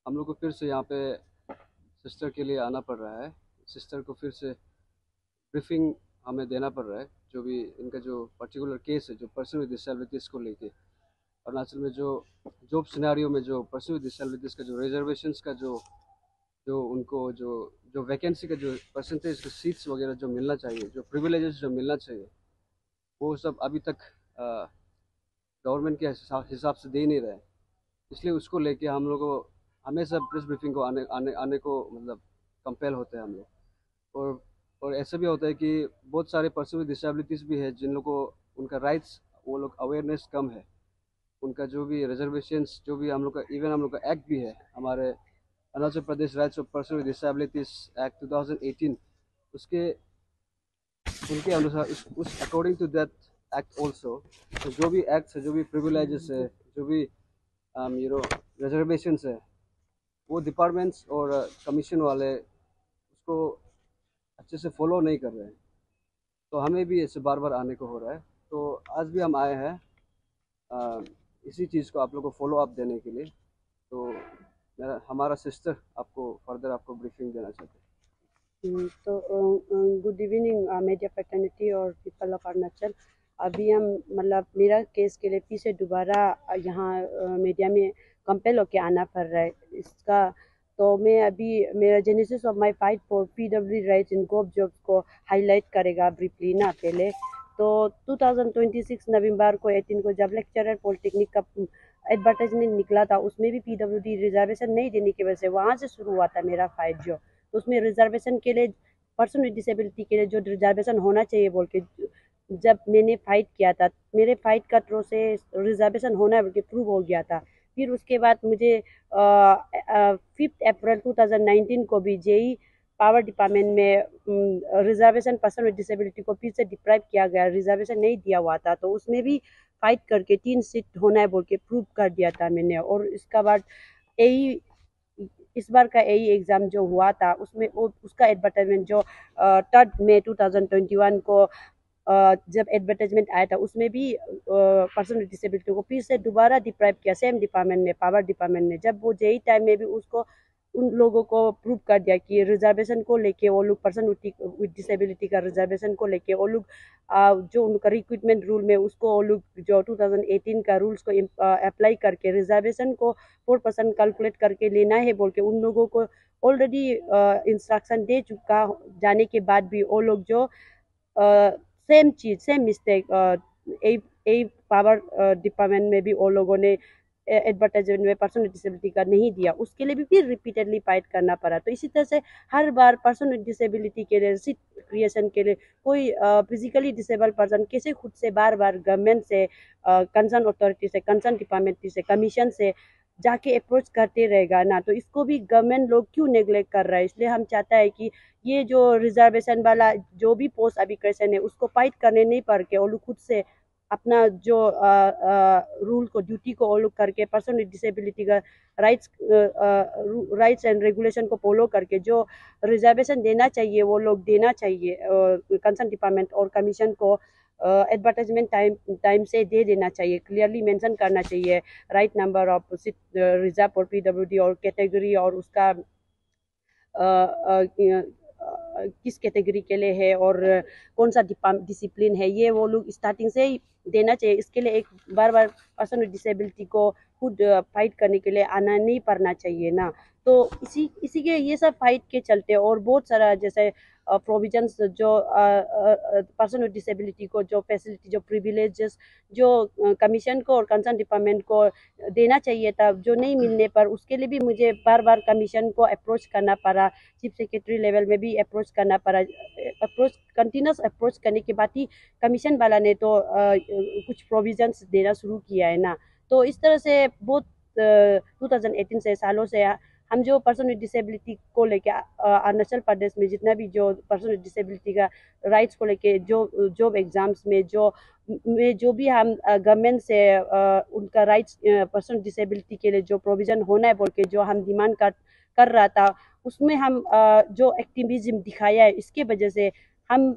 हम लोग को फिर से यहाँ पे सिस्टर के लिए आना पड़ रहा है। सिस्टर को फिर से ब्रीफिंग हमें देना पड़ रहा है, जो भी इनका जो पर्टिकुलर केस है, जो पर्सन विद डिसेबिलिटीज़ को लेके अरुणाचल में जो जॉब सिनेरियो में जो पर्सन विद डिसेबिलिटीज़ का जो रिजर्वेशंस का जो जो उनको जो जो वैकेंसी का जो परसेंटेज के सीट्स वगैरह जो मिलना चाहिए, जो प्रिविलेजेस जो मिलना चाहिए, वो सब अभी तक गवर्नमेंट के हिसाब से दे नहीं रहे। इसलिए उसको लेके हम लोग को हमेशा प्रेस ब्रीफिंग को आने को मतलब कंपेल होते हैं हम लोग। और ऐसा भी होता है कि बहुत सारे पर्सन विद डिसेबिलिटीज़ भी है जिन लोगों को उनका राइट्स वो लोग अवेयरनेस कम है, उनका जो भी रिजर्वेशंस जो भी हम लोग का इवन हम लोग का एक्ट भी है, हमारे Arunachal Pradesh rights of person with disabilities act 2018, उसके उनके अनुसार उस according to that act also, तो जो भी एक्ट्स है, जो भी प्रिविलेजेस है, जो भी रिजर्वेशंस है, वो डिपार्टमेंट्स और कमीशन वाले उसको अच्छे से फॉलो नहीं कर रहे हैं। तो हमें भी ऐसे बार बार आने को हो रहा है। तो आज भी हम आए हैं इसी चीज़ को आप लोग को फॉलो अप देने के लिए। तो हमारा सिस्टर आपको फर्दर आपको ब्रीफिंग देना चाहते हैं। तो गुड इवनिंग मीडिया फैटर्निटी और पीपल ऑफ अरुणाचल। अभी हम मतलब मेरा केस के लिए फिर से दोबारा यहाँ मीडिया में कंपेल होके आना पड़ रहा है इसका। तो मैं अभी मेरा genesis of my fight for PW rights in government jobs को हाईलाइट करेगा ब्रीफली ना पहले। तो 2026 नवंबर को 18 को जब लेक्चरर पॉलिटेक्निक का एडवर्टाइजमेंट निकला था, उसमें भी पीडब्ल्यूडी रिजर्वेशन नहीं देने की वजह से वहाँ से शुरू हुआ था मेरा फाइट। जो तो उसमें रिजर्वेशन के लिए पर्सन विद डिसेबिलिटी के लिए जो रिजर्वेशन होना चाहिए बोल के जब मैंने फाइट किया था, मेरे फाइट का थ्रू से रिजर्वेशन होना है बोल के प्रूव हो गया था। फिर उसके बाद मुझे 5 अप्रैल 2019 को भी जेई पावर डिपार्टमेंट में रिजर्वेशन पर्सन विद डिसेबिलिटी को फिर से डिप्राइव किया गया, रिजर्वेशन नहीं दिया हुआ था। तो उसमें भी फाइट करके 3 सीट होना है बोल के प्रूव कर दिया था मैंने। और इसका बाद यही इस बार का यही एग्ज़ाम जो हुआ था उसमें उसका एडवर्टाइजमेंट जो 3 मई 2021 को जब एडवर्टाइजमेंट आया था, उसमें भी पर्सन विद डिसेबिलिटी को फिर से दोबारा डिप्राइव किया सेम डिपार्टमेंट ने, पावर डिपार्टमेंट ने। जब वो जेई टाइम में भी उसको उन लोगों को प्रूव कर दिया कि रिजर्वेशन को लेके वो लोग पर्सन विद डिसेबिलिटी का रिजर्वेशन को लेके वो लोग जो उनका रिक्रूटमेंट रूल में उसको वो लोग जो 2018 का रूल्स को अप्लाई करके रिजर्वेशन को 4% कैलकुलेट करके लेना है बोल के उन लोगों को ऑलरेडी इंस्ट्रक्शन दे चुका जाने के बाद भी वो लोग जो सेम चीज़ सेम मिस्टेक ए पावर डिपार्टमेंट में भी वो लोगों ने एडवर्टाइजमेंट में पर्सन विद डिसेबिलिटी का नहीं दिया, उसके लिए भी फिर रिपीटेडली फाइट करना पड़ा। तो इसी तरह से हर बार पर्सन विद डिसेबिलिटी के लिए सीट क्रिएशन के लिए कोई फिजिकली डिसेबल पर्सन कैसे खुद से बार बार गवर्नमेंट से कंसर्न अथॉरिटी से, कंसर्न डिपार्टमेंट से, कमीशन से जाके अप्रोच करते रहेगा ना। तो इसको भी गवर्नमेंट लोग क्यों नेग्लेक्ट कर रहा है। इसलिए हम चाहता है कि ये जो रिजर्वेशन वाला जो भी पोस्ट अभी क्वेश्चन है उसको फाइट करने नहीं पड़ के वो लोग खुद से अपना जो रूल को ड्यूटी को वो लोग करके पर्सन विद डिसेबिलिटी का राइट्स एंड रेगुलेशन को फॉलो करके जो रिजर्वेशन देना चाहिए वो लोग देना चाहिए। कंसर्न डिपार्टमेंट और कमीशन को एडवर्टाइजमेंट टाइम से दे देना चाहिए, क्लियरली मेंशन करना चाहिए right number of seat reserve और पीडब्ल्यूडी और कैटेगरी और उसका किस कैटेगरी के लिए है और कौन सा डिसिप्लिन है, ये वो लोग स्टार्टिंग से ही देना चाहिए। इसके लिए एक बार बार पर्सन विद डिसेबिलिटी को खुद फाइट करने के लिए आना नहीं पड़ना चाहिए ना। तो इसी के ये सब फाइट के चलते और बहुत सारा जैसे प्रोविजंस जो पर्सन विद डिसेबिलिटी को जो फैसिलिटी जो प्रिविलेजेस जो कमीशन को और कंसर्न डिपार्टमेंट को देना चाहिए था जो नहीं मिलने पर उसके लिए भी मुझे बार बार कमीशन को अप्रोच करना पड़ा, चीफ सेक्रेटरी लेवल में भी अप्रोच करना पड़ा। कंटिन्यूस अप्रोच करने के बाद ही कमीशन वाला ने तो कुछ प्रोविजंस देना शुरू किया है ना। तो इस तरह से बहुत 2018 से सालों से हम जो पर्सन विद डिसेबिलिटी को लेके अरुणाचल प्रदेश में जितना भी जो पर्सन विद डिसेबिलिटी का राइट्स को लेके जो जॉब एग्जाम्स में जो भी हम गवर्नमेंट से उनका राइट्स पर्सन विद डिसेबिलिटी के लिए जो प्रोविज़न होना है बोल के जो हम डिमांड कर रहा था, उसमें हम जो एक्टिविज्म दिखाया है इसके वजह से हम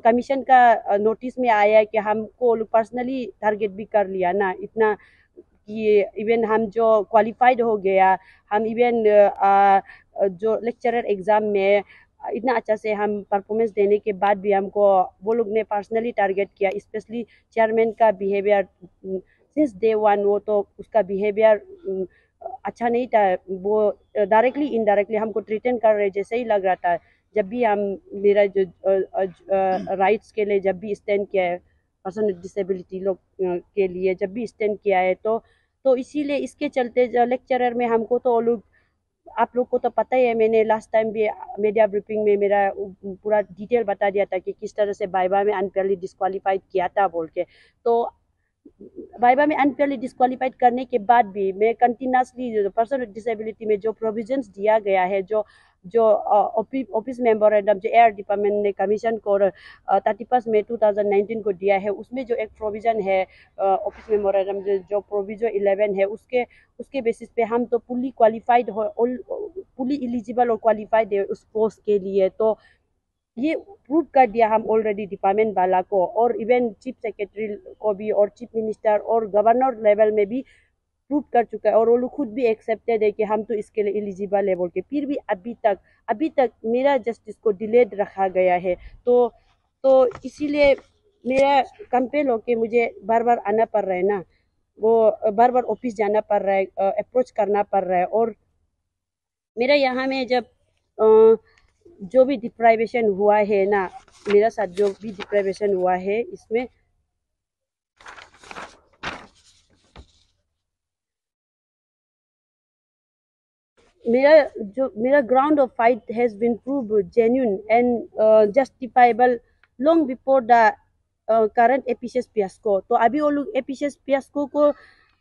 कमीशन का नोटिस में आया है कि हमको पर्सनली टारगेट भी कर लिया ना। इतना कि इवन हम जो क्वालिफाइड हो गया, हम इवन जो लेक्चरर एग्ज़ाम में इतना अच्छा से हम परफॉर्मेंस देने के बाद भी हमको वो लोग ने पर्सनली टारगेट किया, स्पेशली चेयरमैन का बिहेवियर सिंस डे वन। वो तो उसका बिहेवियर अच्छा नहीं था, वो डायरेक्टली इनडायरेक्टली हमको थ्रेटन कर रहे जैसे ही लग रहा था। जब भी हम मेरा जो राइट्स के लिए जब भी स्टैंड किया है, पर्सन विद डिसेबिलिटी लोग के लिए जब भी स्टैंड किया है, तो इसीलिए इसके चलते लेक्चरर में हमको तो लोग, आप लोग को तो पता ही है, मैंने लास्ट टाइम भी मीडिया ब्रीफिंग में मेरा पूरा डिटेल बता दिया था कि किस तरह से वाइवा में अनफेयरली डिस्क्वालीफाइड किया था बोल के। तो वाइवा में अनफेयरली डिस्क्वालीफाइड करने के बाद भी मैं कंटिन्यूसली पर्सन विद डिसेबिलिटी में जो प्रोविजंस दिया गया है, जो जो ऑफिस मेमोरेंडम जो एयर डिपार्टमेंट ने कमीशन को 31 मई 2019 को दिया है, उसमें जो एक प्रोविजन है ऑफिस मेमोरेंडम जो प्रोविजन 11 है, उसके बेसिस पे हम तो फुली क्वालिफाइड हो, फुली एलिजिबल और क्वालिफाइड है उस पोस्ट के लिए। तो ये प्रूव कर दिया हम ऑलरेडी डिपार्टमेंट वाला को, और इवन चीफ सेक्रेटरी को भी, और चीफ मिनिस्टर और गवर्नर लेवल में भी प्रूव कर चुका है, और वो लोग खुद भी एक्सेप्टेड है कि हम तो इसके लिए एलिजिबल है बोल के। फिर भी अभी तक मेरा जस्टिस को डिलेड रखा गया है। तो इसीलिए मेरा कंपेल होके मुझे बार बार आना पड़ रहा है ना, वो बार बार ऑफिस जाना पड़ रहा है, अप्रोच करना पड़ रहा है। और मेरा यहाँ में जब जो भी डिप्राइवेशन हुआ है ना, मेरा साथ जो भी डिप्राइवेशन हुआ है, इसमें मेरा ground of fight has been prove genuine and justifiable long before the current auspicious fiasco. तो अभी वो लोग एपिशियस फियास्को को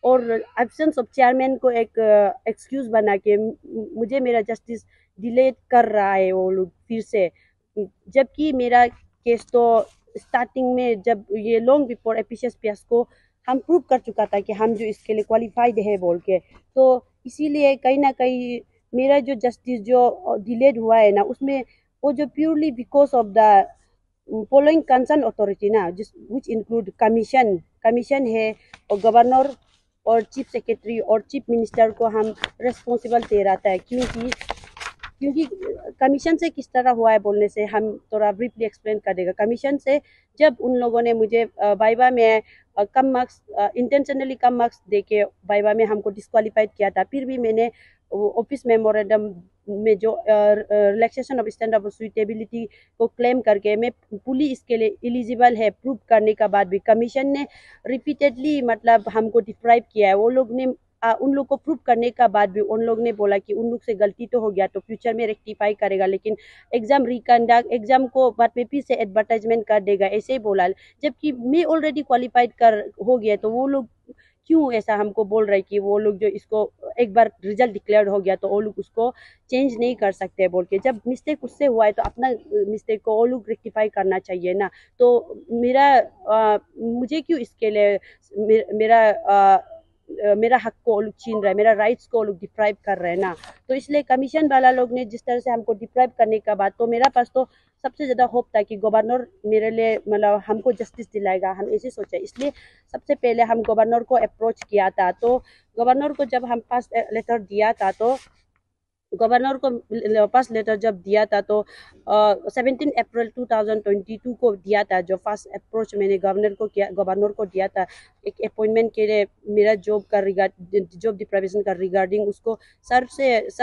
और एब्सेंस ऑफ चेयरमैन को एक एक्सक्यूज बना के मुझे मेरा जस्टिस डिले कर रहा है वो लोग फिर से, जबकि मेरा केस तो स्टार्टिंग में जब ये लॉन्ग बिफोर एपिशियस फियास्को हम प्रूव कर चुका था कि हम जो इसके लिए क्वालिफाइड है बोल के। तो इसीलिए कहीं ना कहीं मेरा जो जस्टिस जो डिलेड हुआ है ना, उसमें वो जो purely because of the following concern authority ना, जिस विच इंक्लूड कमीशन है, और गवर्नर और चीफ सेक्रेटरी और चीफ मिनिस्टर को हम रिस्पॉन्सिबल ठहराता है। क्योंकि कमीशन से किस तरह हुआ है बोलने से हम थोड़ा ब्रीफली एक्सप्लेन कर देगा। कमीशन से जब उन लोगों ने मुझे वाइवा में कम मार्क्स, इंटेंशनली कम मार्क्स देके वाइवा में हमको डिस्क्वालीफाइड किया था, फिर भी मैंने ऑफिस मेमोरेंडम में जो relaxation of standard of suitability को क्लेम करके मैं फुली इसके लिए एलिजिबल है प्रूव करने का बाद भी कमीशन ने रिपीटेडली मतलब हमको डिप्राइव किया है। वो लोग ने उन लोग को प्रूव करने का बाद भी उन लोग ने बोला कि उन लोग से गलती तो हो गया तो फ्यूचर में रेक्टिफाई करेगा, लेकिन एग्जाम रिकंडक्ट, एग्जाम को बाद में फिर से एडवर्टाइजमेंट कर देगा, ऐसे ही बोला। जबकि मैं ऑलरेडी क्वालिफाइड कर हो गया, तो वो लोग क्यों ऐसा हमको बोल रहे कि वो लोग जो इसको एक बार रिजल्ट डिक्लेयर हो गया तो वो लोग उसको चेंज नहीं कर सकते बोल के। जब मिस्टेक उससे हुआ है तो अपना मिस्टेक को वो लोग रेक्टिफाई करना चाहिए ना। तो मुझे क्यों इसके लिए मेरा हक को लोग छीन रहा है, मेरा राइट्स को लोग डिप्राइव कर रहे हैं ना। तो इसलिए कमीशन वाला लोग ने जिस तरह से हमको डिप्राइव करने का बाद, तो मेरा पास तो सबसे ज़्यादा होप था कि गवर्नर मेरे लिए मतलब हमको जस्टिस दिलाएगा, हम ऐसे सोचे। इसलिए सबसे पहले हम गवर्नर को अप्रोच किया था। तो गवर्नर को जब हम पास लेटर दिया था, तो गवर्नर को फर्स्ट लेटर जब दिया था तो 17 अप्रैल 2022 को दिया था। जो फर्स्ट अप्रोच मैंने गवर्नर को दिया था एक अपॉइंटमेंट के लिए, मेरा जॉब डिप्राइवेशन का रिगार्डिंग उसको सर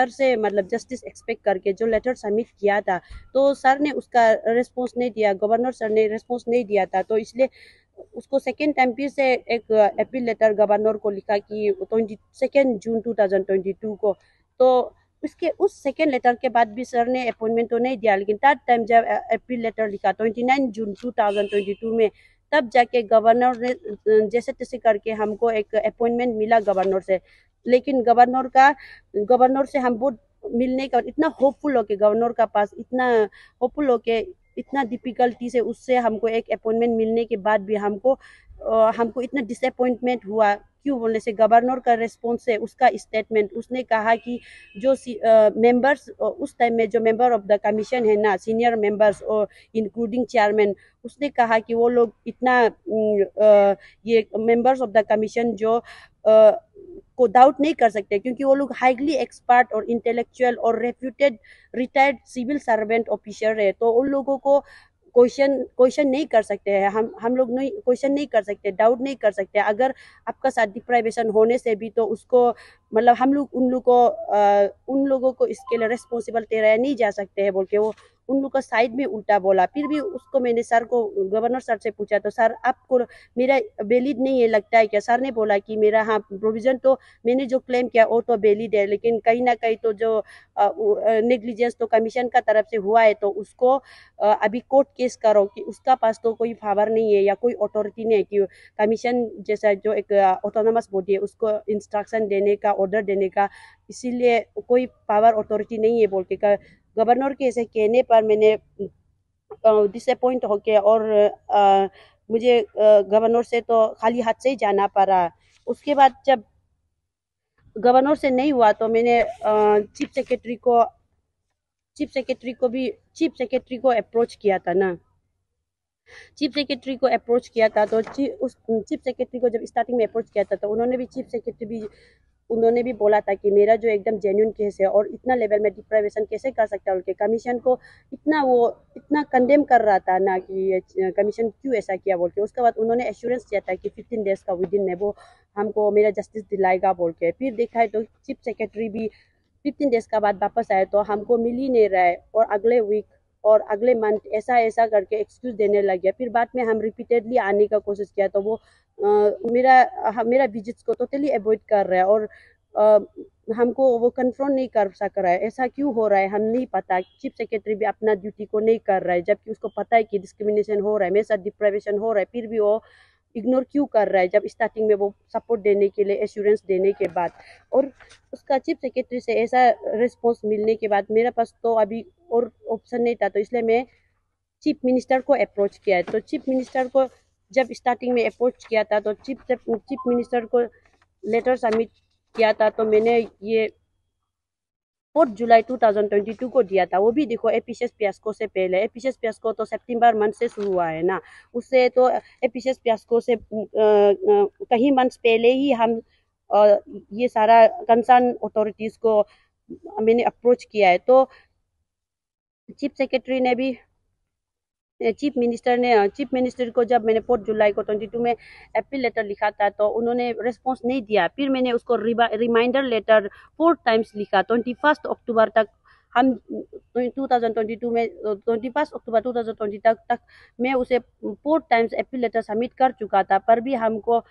से मतलब जस्टिस एक्सपेक्ट करके जो लेटर सबमिट किया था, तो सर ने उसका रिस्पॉन्स नहीं दिया, गवर्नर सर ने रिस्पॉन्स नहीं दिया था। तो इसलिए उसको सेकेंड टाइम फिर से एक अपील लेटर गवर्नर को लिखा कि 22 जून 2022 को। तो उसके उस सेकेंड लेटर के बाद भी सर ने अपॉइंटमेंट तो नहीं दिया, लेकिन थर्ड टाइम जब अपील लेटर लिखा 29 जून 2022 में, तब जाके गवर्नर ने जैसे तैसे करके हमको एक अपॉइंटमेंट मिला गवर्नर से। लेकिन गवर्नर से हम बहुत मिलने का इतना होपफुल हो के, गवर्नर का पास इतना होपफुल हो के, इतना डिफिकल्टी से उससे हमको एक अपॉइंटमेंट मिलने के बाद भी हमको इतना डिसअपॉइंटमेंट हुआ। क्यों बोलने से गवर्नर का रिस्पॉन्स है, उसका स्टेटमेंट, उसने कहा कि जो मेंबर्स उस टाइम में जो मेंबर ऑफ द कमीशन है ना, सीनियर मेंबर्स और इंक्लूडिंग चेयरमैन, उसने कहा कि वो लोग इतना ये मेंबर्स ऑफ द कमीशन जो को डाउट नहीं कर सकते, क्योंकि वो लोग हाईली एक्सपर्ट और इंटेलेक्चुअल और reputed retired civil servant officer है। तो उन लोगों को क्वेश्चन क्वेश्चन नहीं कर सकते हैं, हम लोग नहीं क्वेश्चन नहीं कर सकते, डाउट नहीं कर सकते। अगर आपका साथ डिप्राइवेशन होने से भी तो उसको मतलब हम लोग उन लोगों को इसके लिए रिस्पॉन्सिबल ठहराया नहीं जा सकते हैं बोल के वो उन लोग का साइड में उल्टा बोला। फिर भी उसको मैंने सर को गवर्नर सर से पूछा, तो सर आपको मेरा वैलिड नहीं है लगता है क्या? सर ने बोला कि मेरा हाँ प्रोविजन तो मैंने जो क्लेम किया वो तो वैलिड है, लेकिन कहीं ना कहीं तो जो नेग्लिजेंस तो कमीशन का तरफ से हुआ है, तो उसको अभी कोर्ट केस करो कि उसका पास तो कोई पावर नहीं है या कोई अथॉरिटी नहीं है कि कमीशन जैसा जो एक ऑटोनमस बॉडी है उसको इंस्ट्रक्शन देने का, ऑर्डर देने का, इसीलिए कोई पावर अथॉरिटी नहीं है बोल के गवर्नर के ऐसे कहने पर मैंने डिसअपॉइंट होके और मुझे गवर्नर से तो खाली हाथ से ही जाना पड़ा। उसके बाद जब गवर्नर से नहीं हुआ तो मैंने चीफ सेक्रेटरी को अप्रोच किया था ना। चीफ सेक्रेटरी को अप्रोच किया था तो उस चीफ सेक्रेटरी को जब स्टार्टिंग में अप्रोच किया था तो उन्होंने भी बोला था कि मेरा जो एकदम जेन्युइन केस है और इतना लेवल में डिप्राइवेशन कैसे कर सकता है उनके कमीशन को इतना कंडेम कर रहा था ना कि कमीशन क्यों ऐसा किया बोल के। उसके बाद उन्होंने एश्योरेंस दिया था कि 15 डेज का विद इन में वो हमको मेरा जस्टिस दिलाएगा बोल के। फिर देखा है तो चीफ सेक्रेटरी भी 15 डेज का बाद वापस आए तो हमको मिल ही नहीं रहा है, और अगले वीक और अगले मंथ ऐसा ऐसा करके एक्सक्यूज देने लग गया। फिर बाद में हम रिपीटेडली आने का कोशिश किया तो वो मेरा विजिट्स को टोटली अवॉइड कर रहा है और हमको वो कन्फ्रंट नहीं कर सक रहा है। ऐसा क्यों हो रहा है हम नहीं पता। चीफ सेक्रेटरी भी अपना ड्यूटी को नहीं कर रहा है, जबकि उसको पता है कि डिस्क्रिमिनेशन हो रहा है, मेरे साथ डिप्राइवेशन हो रहा है, फिर भी वो इग्नोर क्यों कर रहा है जब स्टार्टिंग में वो सपोर्ट देने के लिए एश्योरेंस देने के बाद। और उसका चीफ सेक्रेटरी से ऐसा रिस्पॉन्स मिलने के बाद मेरे पास तो अभी और ऑप्शन नहीं था, तो इसलिए मैं चीफ मिनिस्टर को अप्रोच किया है। तो चीफ मिनिस्टर को जब स्टार्टिंग में अप्रोच किया था तो चीफ मिनिस्टर को लेटर सबमिट किया था, तो मैंने ये 4 जुलाई 2022 को दिया था। वो भी देखो एपिसियस फियास्को से पहले। एपिसियस फियास्को तो सितंबर मंथ से शुरू हुआ है ना, उससे तो एपिसियस फियास्को से कहीं मंथ्स पहले ही हम ये सारा कंसर्न अथॉरिटीज को मैंने अप्रोच किया है। तो चीफ सेक्रेटरी ने भी चीफ मिनिस्टर को जब मैंने 4 जुलाई को 22 में अपील लेटर लिखा था तो उन्होंने रिस्पॉन्स नहीं दिया। फिर मैंने उसको रिमाइंडर लेटर 4 टाइम्स लिखा। 21 अक्टूबर तक हम 2022 में 21 अक्टूबर 2020 तक मैं उसे 4 टाइम्स अपील लेटर सबमिट कर चुका था, पर भी हमको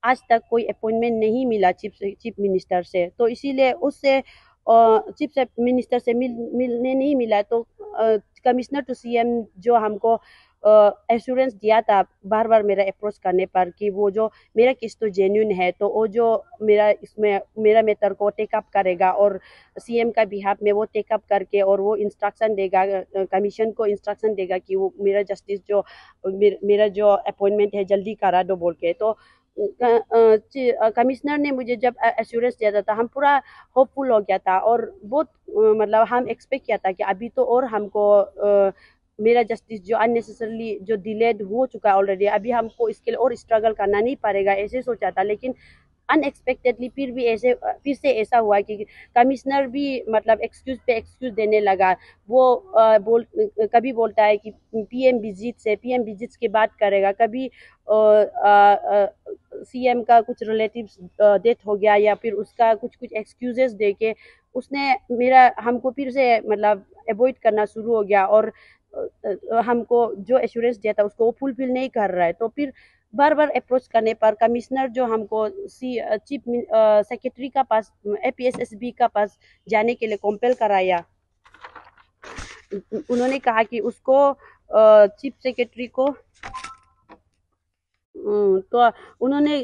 आज तक कोई अपॉइंटमेंट नहीं मिला चीफ मिनिस्टर से। तो इसीलिए उससे चीफ मिनिस्टर से मिलने नहीं मिला। तो कमिश्नर टू सीएम जो हमको एश्योरेंस दिया था बार बार मेरा अप्रोच करने पर कि वो जो मेरा केस तो जेन्युइन है, तो वो जो मेरा मैटर को टेकअप करेगा और सीएम का बिहाफ में वो टेकअप करके और वो इंस्ट्रक्शन देगा, कमीशन को इंस्ट्रक्शन देगा कि वो मेरा जस्टिस जो मेरा जो अपॉइंटमेंट है जल्दी करा दो बोल के। तो कमिश्नर ने मुझे जब एश्योरेंस दिया था हम पूरा होपफुल हो गया था और बहुत मतलब हम एक्सपेक्ट किया था कि अभी तो और हमको मेरा जस्टिस जो अननेसेसरली जो डिलेड हो चुका है ऑलरेडी, अभी हमको इसके लिए और स्ट्रगल करना नहीं पड़ेगा, ऐसे सोचा था। लेकिन अनएक्सपेक्टेडली फिर से ऐसा हुआ कि कमिश्नर भी मतलब एक्सक्यूज पे एक्सक्यूज देने लगा। वो कभी बोलता है कि पीएम विजिट के बात करेगा, कभी सीएम का कुछ रिलेटिव्स डेथ हो गया या फिर उसका कुछ एक्सक्यूजेस दे के उसने हमको फिर से मतलब अवॉइड करना शुरू हो गया और हमको जो एश्योरेंस दिया था उसको वो फुलफिल नहीं कर रहा है। तो फिर बार बार अप्रोच करने पर कमिश्नर जो हमको चीफ सेक्रेटरी का पास एपीएसएसबी का पास जाने के लिए कॉम्पेल कराया। उन्होंने कहा कि उसको चीफ सेक्रेटरी को तो उन्होंने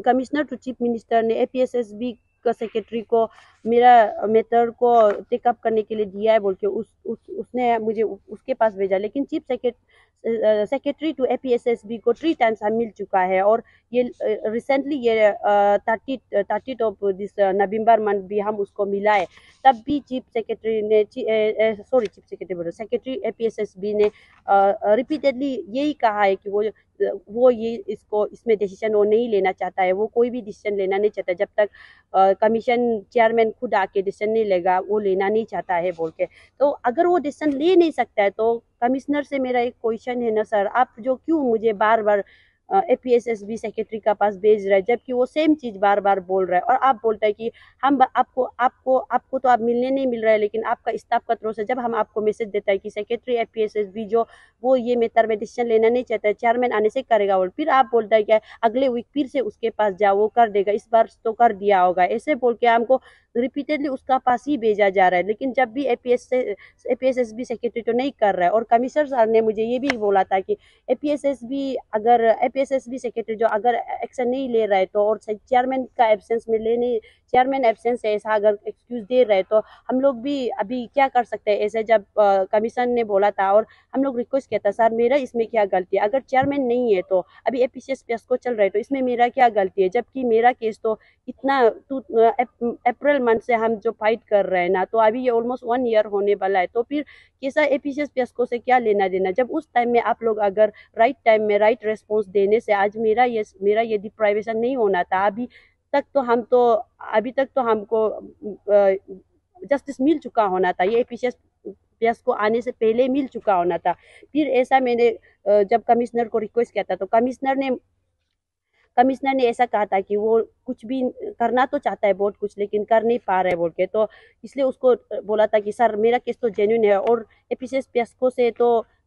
कमिश्नर टू चीफ मिनिस्टर ने एपीएसएसबी का सेक्रेटरी को मेरा मैटर को टेकअप करने के लिए दिया है बोल के उसने मुझे उसके पास भेजा। लेकिन चीफ सेक्रेटरी टू एपीएसएसबी को 3 टाइम्स हम मिल चुका है और ये रिसेंटली ये 30 ऑफ दिस नवंबर मंथ भी हम उसको मिला है। तब भी सेक्रेटरी एपीएसएसबी ने रिपीटेडली यही कहा है कि वो वो ये इसमें डिसीजन वो नहीं लेना चाहता है, वो कोई भी डिसीजन लेना नहीं चाहता जब तक कमीशन चेयरमैन खुद आके डिसीजन नहीं लेगा, वो लेना नहीं चाहता है बोल के। तो अगर वो डिसीजन ले नहीं सकता है तो कमिश्नर से मेरा एक क्वेश्चन है ना सर, आप जो क्यों मुझे बार बार APSSB सेक्रेटरी का पास भेज रहा है, जबकि वो सेम चीज बार बार बोल रहा है, और आप बोलता है कि हम आपको आपको आपको तो आप मिलने नहीं मिल रहा है, लेकिन आपका स्टाफ का तरफ से जब हम आपको मैसेज देता है कि सेक्रेटरी APSSB जो वो ये मैटर में डिसीजन लेना नहीं चाहता है, चेयरमैन आने से करेगा, और फिर आप बोलता है क्या अगले वीक फिर से उसके पास जाओ, वो कर देगा, इस बार तो कर दिया होगा, ऐसे बोल के हमको रिपीटेडली उसका पास ही भेजा जा रहा है। लेकिन जब भी APSSB सेक्रेटरी तो नहीं कर रहा है, और कमिश्नर सर ने मुझे ये भी बोला था कि APSSB सेक्रेटरी जो अगर एक्शन नहीं ले रहा है तो, और चेयरमैन का एब्सेंस में लेने, चेयरमैन एब्सेंस है ऐसा अगर एक्सक्यूज दे रहे तो हम लोग भी अभी क्या कर सकते हैं। ऐसे जब कमीशन ने बोला था और हम लोग रिक्वेस्ट किया था, सर मेरा इसमें क्या गलती है, अगर चेयरमैन नहीं है तो अभी APSS को चल रहा है तो इसमें मेरा क्या गलती है, जबकि मेरा केस तो इतना अप्रैल मंथ से हम जो फाइट कर रहे हैं ना, तो अभी ये ऑलमोस्ट 1 ईयर होने वाला है, तो फिर कैसा APSS को से क्या लेना देना, जब उस टाइम में आप लोग अगर राइट टाइम में राइट रेस्पॉन्स देने से आज मेरा ये डिप्राइवेशन नहीं होना था। अभी तक तो हमको जस्टिस मिल चुका होना था, ये APSS को आने से पहले मिल चुका होना था। फिर ऐसा मैंने जब कमिश्नर को रिक्वेस्ट किया था तो कमिश्नर ने ऐसा कहा था कि वो कुछ भी करना तो चाहता है बहुत कुछ, लेकिन कर नहीं पा रहा है बोल के, तो इसलिए उसको बोला था कि सर मेरा केस तो जेन्युइन है, और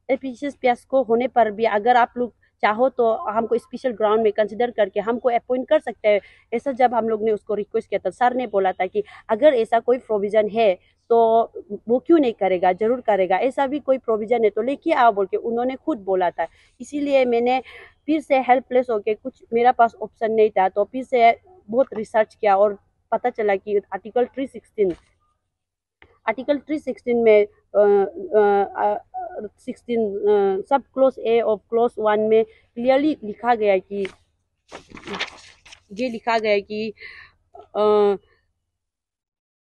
APSS को होने पर भी अगर आप लोग चाहो तो हमको स्पेशल ग्राउंड में कंसिडर करके हमको अपॉइंट कर सकते हैं। ऐसा जब हम लोग ने उसको रिक्वेस्ट किया था, सर ने बोला था कि अगर ऐसा कोई प्रोविजन है तो वो क्यों नहीं करेगा, जरूर करेगा, ऐसा भी कोई प्रोविजन है तो लेके आओ बोल के उन्होंने खुद बोला था। इसीलिए मैंने फिर से हेल्पलेस होके, कुछ मेरा पास ऑप्शन नहीं था, तो फिर से बहुत रिसर्च किया और पता चला कि आर्टिकल 316 में 16 सब क्लोज ए ऑफ क्लोज 1 में क्लियरली लिखा गया कि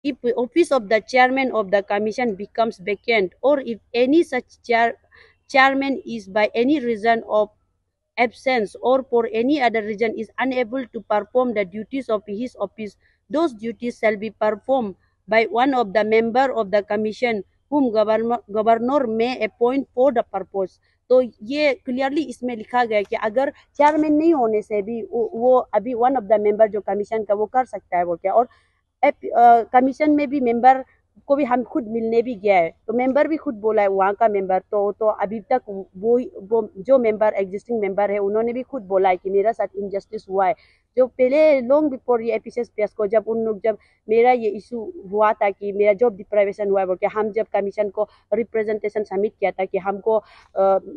if office of the chairman of the commission becomes vacant, or if any such chairman is by any reason of absence or for any other reason is unable to perform the duties of his office, those duties shall be performed by one of the member of the commission whom governor may appoint for the purpose। तो ये clearly इसमें लिखा गया कि अगर chairman नहीं होने से भी वो अभी वन ऑफ द मेंबर जो कमीशन का वो कर सकता है बोल के। और कमीशन में भी मेंबर को भी हम खुद मिलने भी गया है, तो मेंबर भी खुद बोला है वहाँ का मेंबर, तो अभी तक वो जो मेंबर एग्जिस्टिंग मेंबर है उन्होंने भी खुद बोला है कि मेरा साथ इनजस्टिस हुआ है। जो पहले लॉन्ग बिफोर ये APSS को जब मेरा ये इशू हुआ था कि मेरा जॉब डिप्राइवेशन हुआ है बोल के, हम जब कमीशन को रिप्रेजेंटेशन सबमिट किया था कि हमको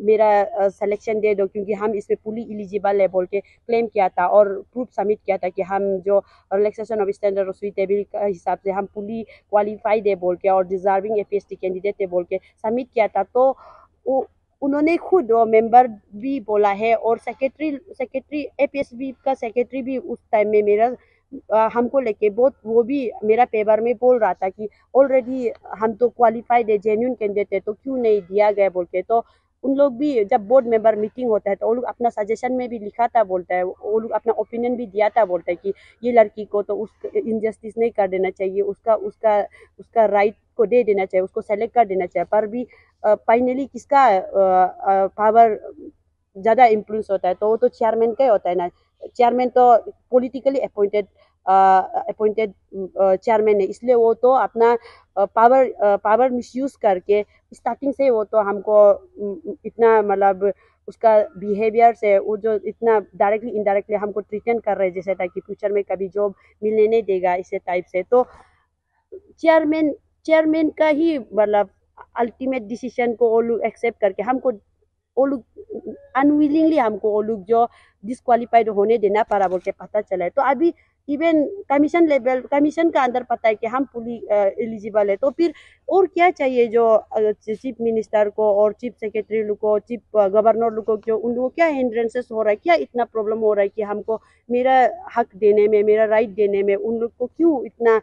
मेरा सिलेक्शन दे दो क्योंकि हम इसमें फुली एलिजिबल है बोल के क्लेम किया था, और प्रूफ सबमिट किया था कि हम जो रिलैक्सेशन ऑफ स्टैंडर्ड और सुइटेबल का हिसाब से हम फुली क्वालिफाइड है बोल के और डिजर्विंग APST कैंडिडेट है बोल के सबमिट किया था। तो उन्होंने खुद मेंबर भी बोला है, और सेक्रेटरी APSB का सेक्रेटरी भी उस टाइम में मेरा हमको लेके बहुत वो भी मेरा पेपर में बोल रहा था कि ऑलरेडी हम तो क्वालिफाइड है, जेन्युइन कैंडिडेट है, तो क्यों नहीं दिया गया बोल के। तो उन लोग भी जब बोर्ड मेंबर मीटिंग होता है तो वो लोग अपना सजेशन में भी लिखा था बोलता है, वो लोग अपना ओपिनियन भी दिया था बोलता है कि ये लड़की को तो उस इनजस्टिस नहीं कर देना चाहिए, उसका राइट को दे देना चाहिए, उसको सेलेक्ट कर देना चाहिए। पर भी फाइनली किसका पावर ज़्यादा इन्फ्लुएंस होता है, तो वो तो चेयरमैन का ही होता है ना। चेयरमैन तो पॉलिटिकली अपॉइंटेड चेयरमैन है, इसलिए वो तो अपना पावर मिसयूज करके स्टार्टिंग से वो तो हमको इतना मतलब उसका बिहेवियर से वो जो इतना डायरेक्टली इनडायरेक्टली हमको ट्रीटमेंट कर रहे हैं जैसे था कि फ्यूचर में कभी जॉब मिलने नहीं देगा, इसे टाइप से। तो चेयरमैन का ही मतलब अल्टीमेट डिसीजन को वो लोग एक्सेप्ट करके हमको वो लोग अनविलिंगली हमको वो लोग जो डिस्क्वालीफाइड होने देना पड़ा बोल के पता चला है। तो अभी इवन कमीशन का अंदर पता है कि हम फुली एलिजिबल है, तो फिर और क्या चाहिए जो चीफ मिनिस्टर को और चीफ सेक्रेटरी लोग को, चीफ गवर्नर लोग को, क्यों उन लोगों क्या हिंड्रेंसेस हो रहा है, क्या इतना प्रॉब्लम हो रहा है कि हमको मेरा हक देने में, मेरा राइट देने में उन लोग को क्यों इतना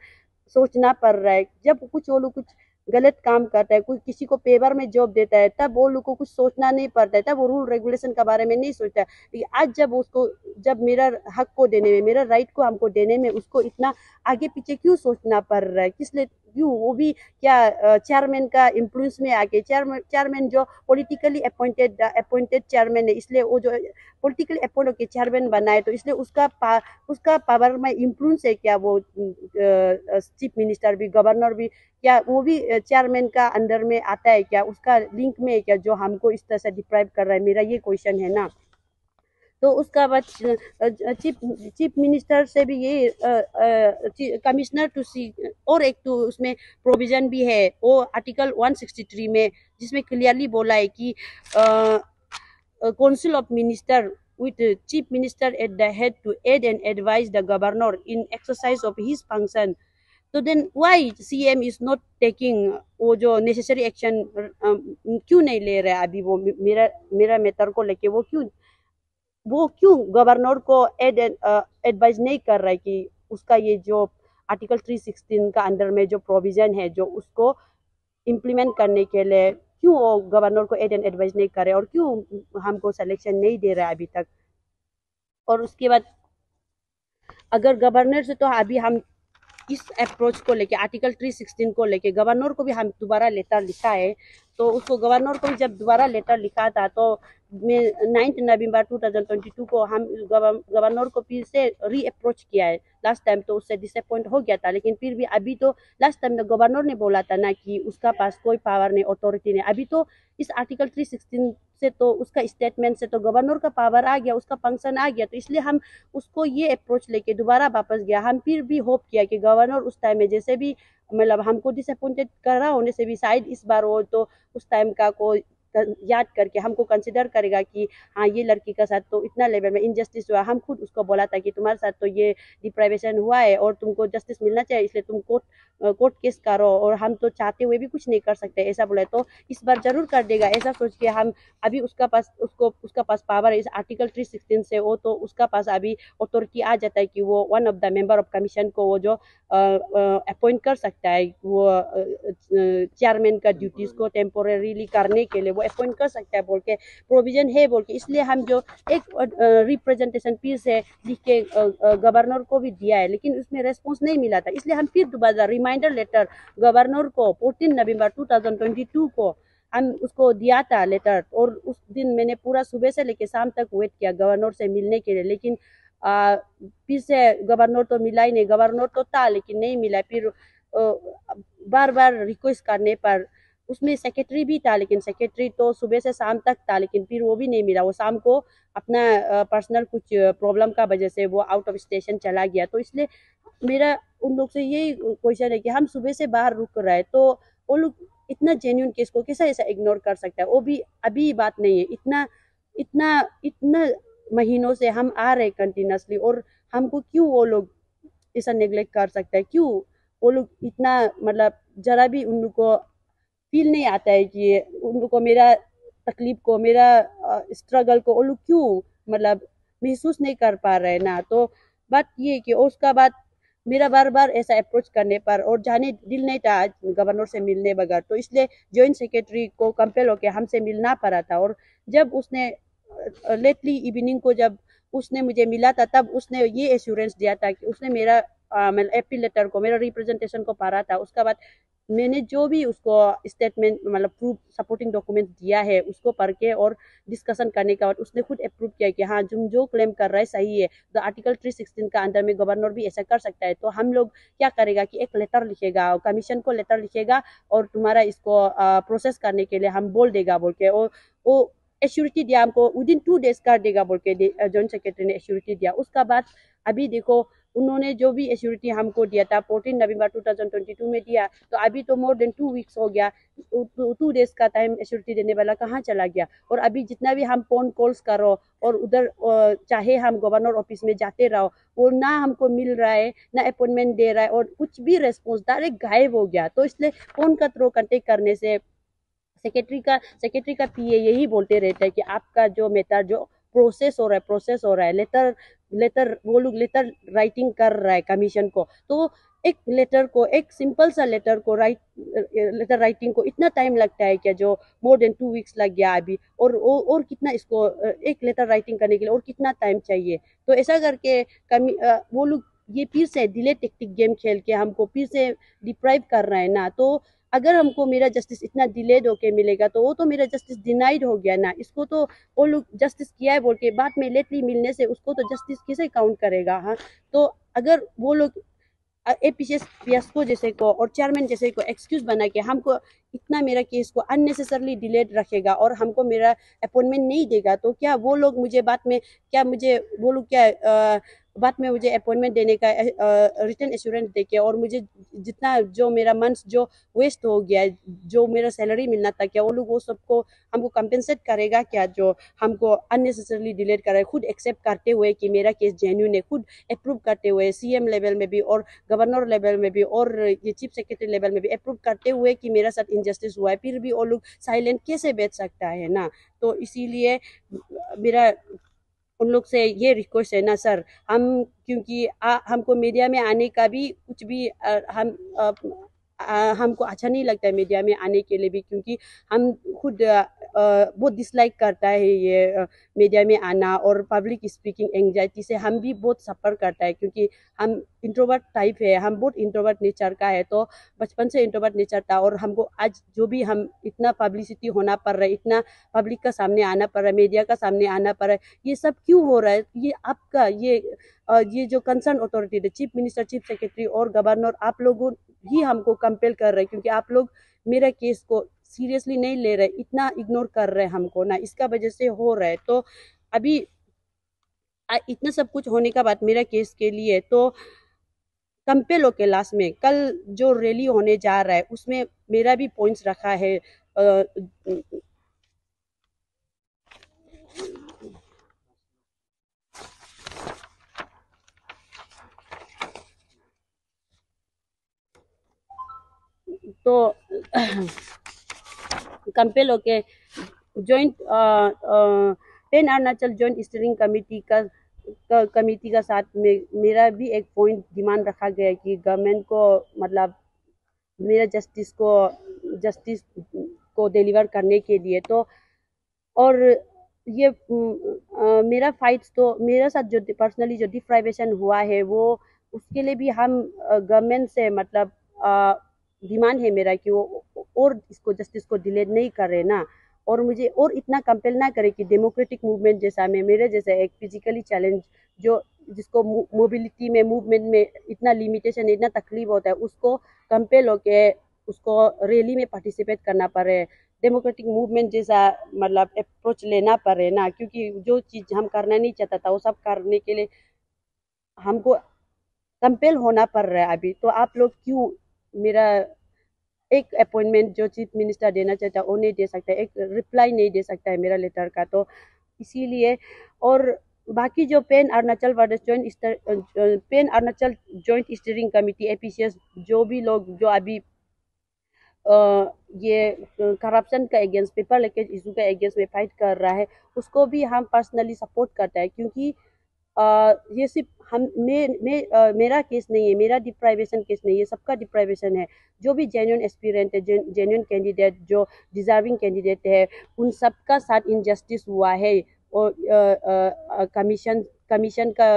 सोचना पड़ रहा है। जब कुछ वो लोग कुछ गलत काम करता है, कोई किसी को पेपर में जॉब देता है, तब वो लोग को कुछ सोचना नहीं पड़ता है, तब वो रूल रेगुलेशन के बारे में नहीं सोचता है। लेकिन आज जब मेरा हक को देने में, मेरा राइट को हमको देने में उसको इतना आगे पीछे क्यों सोचना पड़ रहा है, किस लिए, क्यों, वो भी क्या चेयरमैन का इन्फ्लुएंस में आके, चेयरमैन जो पॉलिटिकली अपॉइंटेड चेयरमैन है, इसलिए वो जो पॉलिटिकली अपॉइंट होकर चेयरमैन बनाए, तो इसलिए उसका पावर में इन्फ्लुएंस है क्या, वो चीफ मिनिस्टर भी, गवर्नर भी, क्या वो भी चेयरमैन का अंडर में आता है क्या, उसका लिंक में है क्या, जो हमको इस तरह से डिप्राइव कर रहा है, मेरा ये क्वेश्चन है ना। तो उसका बाद चीफ चीफ मिनिस्टर से भी ये कमिश्नर टू सी, और एक तो उसमें प्रोविजन भी है वो आर्टिकल 163 में, जिसमें क्लियरली बोला है कि council of minister with the chief minister at the head to aid and advise the governor in exercise of his function. तो then why CM is not taking वो जो नेसेसरी एक्शन क्यों नहीं ले रहा है अभी, वो मेरा मैटर को लेके वो क्यों गवर्नर को एडवाइज नहीं कर रहा है कि उसका ये जो आर्टिकल 316 का अंदर में जो प्रोविजन है जो उसको इम्प्लीमेंट करने के लिए, क्यों वो गवर्नर को एड एंड एडवाइस नहीं कर रहे, और क्यों हमको सिलेक्शन नहीं दे रहा है अभी तक। और उसके बाद अगर गवर्नर से, तो अभी हम इस अप्रोच को लेके, आर्टिकल 316 को लेके गवर्नर को भी हम दोबारा लेटर लिखा है, तो उसको गवर्नर को भी जब दोबारा लेटर लिखा था, तो 9 नवंबर 2022 को हम गवर्नर को फिर से री अप्रोच किया है। लास्ट टाइम तो उससे डिसअपॉइंट हो गया था, लेकिन फिर भी अभी तो लास्ट टाइम गवर्नर ने बोला था ना कि उसका पास कोई पावर नहीं, अथॉरिटी नहीं। अभी तो इस आर्टिकल 316 से, तो उसका स्टेटमेंट से तो गवर्नर का पावर आ गया, उसका फंक्शन आ गया, तो इसलिए हम उसको ये अप्रोच लेके दोबारा वापस गया। हम फिर भी होप किया कि गवर्नर उस टाइम में जैसे भी मतलब हमको डिसअपॉइंटेड कर रहा होने से भी शायद इस बार वो तो उस टाइम का को याद करके हमको कंसिडर करेगा कि हाँ, ये लड़की का साथ तो इतना लेवल में इनजस्टिस हुआ। हम खुद उसको बोला था कि तुम्हारे साथ तो ये डिप्राइवेशन हुआ है और तुमको जस्टिस मिलना चाहिए, इसलिए तुम कोर्ट केस करो, और हम तो चाहते हुए भी कुछ नहीं कर सकते, ऐसा बोला। तो इस बार जरूर कर देगा ऐसा सोच के हम अभी उसका पास पावर है इस आर्टिकल 316 से, वो तो उसका पास अभी अथॉरिटी आ जाता है कि वो one of the member of commission को वो जो अपॉइंट कर सकता है, वो चेयरमैन का ड्यूटीज को टेम्पोरेरीली करने के लिए वो अपॉइंट कर सकता है बोल के प्रोविजन है बोल के। इसलिए हम जो एक रिप्रेजेंटेशन पीस है लिख के गवर्नर को भी दिया है, लेकिन उसमें रेस्पॉन्स नहीं मिला था, इसलिए हम फिर दोबारा रिमाइंडर लेटर गवर्नर को 14 नवंबर 2022 को हम उसको दिया था लेटर। और उस दिन मैंने पूरा सुबह से लेके शाम तक वेट किया गवर्नर से मिलने के लिए, लेकिन फिर से गवर्नर तो मिला ही नहीं। गवर्नर तो था लेकिन नहीं मिला। फिर बार बार रिक्वेस्ट करने पर, उसमें सेक्रेटरी भी था, लेकिन सेक्रेटरी तो सुबह से शाम तक था, लेकिन फिर वो भी नहीं मिला। वो शाम को अपना पर्सनल कुछ प्रॉब्लम का वजह से वो आउट ऑफ स्टेशन चला गया। तो इसलिए मेरा उन लोग से यही क्वेश्चन है कि हम सुबह से बाहर रुक रहे हैं, तो वो लोग इतना जेन्युइन केस को कैसा ऐसा इग्नोर कर सकता है। वो भी अभी बात नहीं है, इतना इतना इतना महीनों से हम आ रहे कंटिन्यूसली, और हमको क्यों वो लोग ऐसा नेग्लेक्ट कर सकता है, क्यों वो लोग इतना मतलब जरा भी उन लोग को फील नहीं आता है कि उन लोग को मेरा तकलीफ को, मेरा स्ट्रगल को वो लोग क्यों मतलब महसूस नहीं कर पा रहे ना। तो बात ये कि उसका बाद मेरा बार बार ऐसा अप्रोच करने पर और जाने दिल नहीं था गवर्नर से मिलने बगैर, तो इसलिए जॉइंट सेक्रेटरी को कंपेल होकर हमसे मिलना पड़ा था। और जब उसने लेटली इवनिंग को जब उसने मुझे मिला था, तब उसने ये एश्योरेंस दिया था कि उसने मेरा मतलब अपील लेटर को, मेरा रिप्रेजेंटेशन को पढ़ा था। उसका बाद मैंने जो भी उसको स्टेटमेंट मतलब प्रूफ सपोर्टिंग डॉक्यूमेंट दिया है उसको पढ़ के और डिस्कशन करने के बाद उसने खुद अप्रूव किया कि हाँ, तुम जो क्लेम कर रहा है सही है, तो आर्टिकल 316 का अंदर में गवर्नर भी ऐसा कर सकता है। तो हम लोग क्या करेगा कि एक लेटर लिखेगा, कमीशन को लेटर लिखेगा और तुम्हारा इसको प्रोसेस करने के लिए हम बोल देगा बोल के। और वो एश्योरिटी दिया हमको, विदिन 2 डेज कर देगा बोल के जॉइंट सेक्रेटरी ने एश्योरिटी दिया। उसका बाद अभी देखो उन्होंने जो भी एश्योरिटी हमको दिया था 14 नवंबर 2022 में दिया, तो अभी तो मोर देन 2 वीक्स हो गया। 2 डेज का टाइम एश्योरिटी देने वाला कहाँ चला गया। और अभी जितना भी हम फोन कॉल्स करो और उधर चाहे हम गवर्नर ऑफिस में जाते रहो, वो ना हमको मिल रहा है, ना अपॉइंटमेंट दे रहा है, और कुछ भी रेस्पॉन्स डायरेक्ट गायब हो गया। तो इसलिए फोन का थ्रू कांटेक्ट करने से सेक्रेटरी का पीए यही बोलते रहता है कि आपका जो मैटर जो प्रोसेस हो रहा है, लेटर वो लोग लेटर राइटिंग कर रहा है कमीशन को। तो एक लेटर को, एक सिंपल सा लेटर को लेटर राइटिंग को इतना टाइम लगता है क्या, जो मोर देन 2 वीक्स लग गया अभी। और कितना इसको एक लेटर राइटिंग करने के लिए और कितना टाइम चाहिए। तो ऐसा करके वो लोग ये फिर से डिले टेक्टिक गेम खेल के हमको फिर से डिप्राइव कर रहे हैं ना। तो अगर हमको मेरा जस्टिस इतना डिलेड होके मिलेगा तो वो तो मेरा जस्टिस डिनाइड हो गया ना। इसको तो वो लोग जस्टिस किया है बोल के बाद में लेटली मिलने से उसको तो जस्टिस कैसे काउंट करेगा। हाँ, तो अगर वो लोग एपीसीएस पियास्को जैसे को और चेयरमैन जैसे को एक्सक्यूज बना के हमको इतना मेरा केस को अननेसेसरली डिलेड रखेगा और हमको मेरा अपॉइंटमेंट नहीं देगा, तो क्या वो लोग मुझे बाद में क्या मुझे वो लोग क्या बाद में मुझे अपॉइंटमेंट देने का रिटर्न एश्योरेंस देके और मुझे जितना जो मेरा मंथ्स जो वेस्ट हो गया है, जो मेरा सैलरी मिलना था, क्या वो लोग वो सबको हमको कंपेंसेट करेगा क्या, जो हमको अननेसेसरली डिलेट कर रहा है, खुद एक्सेप्ट करते हुए कि मेरा केस जेन्युइन है, खुद अप्रूव करते हुए सीएम लेवल में भी और गवर्नर लेवल में भी और ये चीफ सेक्रेटरी लेवल में भी अप्रूव करते हुए कि मेरा साथ इनजस्टिस हुआ है, फिर भी वो लोग साइलेंट कैसे बैठ सकता है ना। तो इसीलिए मेरा उन लोग से ये रिक्वेस्ट है ना सर, हम क्योंकि हमको मीडिया में आने का भी कुछ भी हमको अच्छा नहीं लगता है मीडिया में आने के लिए भी, क्योंकि हम खुद बहुत डिसलाइक करता है ये मीडिया में आना और पब्लिक स्पीकिंग एंजाइटी से हम भी बहुत सफ़र करता है, क्योंकि हम इंट्रोवर्ट टाइप है, हम बहुत इंट्रोवर्ट नेचर का है। तो बचपन से इंट्रोवर्ट नेचर था और हमको आज जो भी हम इतना पब्लिसिटी होना पड़ रहा है, इतना पब्लिक का सामने आना पड़ रहा है, मीडिया का सामने आना पड़ रहा है, ये सब क्यों हो रहा है। ये आपका ये जो concern authority, chief minister, chief secretary और गवर्नर, आप लोगों ही हमको कंपेल कर रहे हैं, क्योंकि आप लोग मेरा केस को सीरियसली नहीं ले रहे, इतना इग्नोर कर रहे हैं हमको ना, इसका वजह से हो रहा है। तो अभी इतना सब कुछ होने का बाद मेरा केस के लिए तो कंपेल होके लास्ट में कल जो रैली होने जा रहा है उसमें मेरा भी पॉइंट्स रखा है। तो कंपेल होके joint pain Arunachal joint steering committee का साथ में मेरा भी एक पॉइंट डिमांड रखा गया है कि गवर्नमेंट को मतलब मेरा जस्टिस को डिलीवर करने के लिए। तो और ये मेरा फाइट्स तो मेरे साथ जो पर्सनली जो डिप्राइवेशन हुआ है वो उसके लिए भी हम गवर्नमेंट से मतलब डिमांड है मेरा कि वो और इसको जस्टिस को डिले नहीं करे ना, और मुझे और इतना कंपेल ना करे कि डेमोक्रेटिक मूवमेंट जैसा में मेरे जैसा एक फिजिकली चैलेंज जो जिसको मोबिलिटी में मूवमेंट में इतना लिमिटेशन इतना तकलीफ होता है उसको कंपेल होके उसको रैली में पार्टिसिपेट करना पड़े, डेमोक्रेटिक मूवमेंट जैसा मतलब अप्रोच लेना पड़े ना, क्योंकि जो चीज़ हम करना नहीं चाहता था वो सब करने के लिए हमको कंपेल होना पड़ रहा है अभी। तो आप लोग क्यों मेरा एक अपॉइंटमेंट जो चीफ मिनिस्टर देना चाहता है वो नहीं दे सकता है, एक रिप्लाई नहीं दे सकता है मेरा लेटर का। तो इसीलिए और बाकी जो pan Arunachal joint steering committee APCS जो भी लोग जो अभी ये करप्शन का अगेंस्ट पेपर लीकेज इशू का अगेंस्ट में फाइट कर रहा है उसको भी हम पर्सनली सपोर्ट करता है, क्योंकि ये सिर्फ मेरा केस नहीं है, मेरा डिप्राइवेशन केस नहीं है, सबका डिप्राइवेशन है। जो भी जेन्युइन एस्पिरेंट है, जेन्युइन कैंडिडेट जो डिजर्विंग कैंडिडेट है उन सबका साथ इनजस्टिस हुआ है और कमीशन का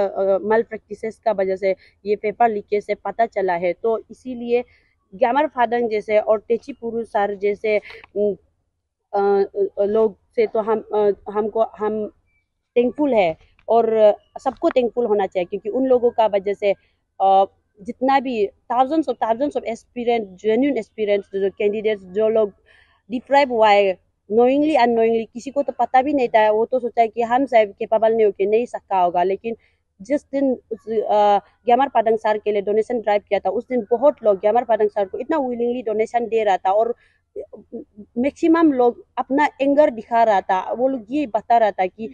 मल प्रैक्टिसेस का वजह से ये पेपर लीकेज से पता चला है। तो इसीलिए ग्यामर फादंग जैसे और तेची पुरु सर जैसे लोग से तो हम थैंकफुल है और सबको थैंकफुल होना चाहिए, क्योंकि उन लोगों का वजह से जितना भी thousands of aspirant genuine aspirants जो कैंडिडेट्स जो लोग डिप्राइव हुआ है नोइंगली अननोइंगली, किसी को तो पता भी नहीं था, वो तो सोचा है कि हम शायद केपेबल नहीं होके नहीं सकता होगा, लेकिन जिस दिन ग्यामर पादंग सर के लिए डोनेशन ड्राइव किया था उस दिन बहुत लोग ग्यामर पादंग सर को इतना विलिंगली डोनेशन दे रहा था और मैक्सिमम लोग अपना एंगर दिखा रहा था। वो लोग ये बता रहा था कि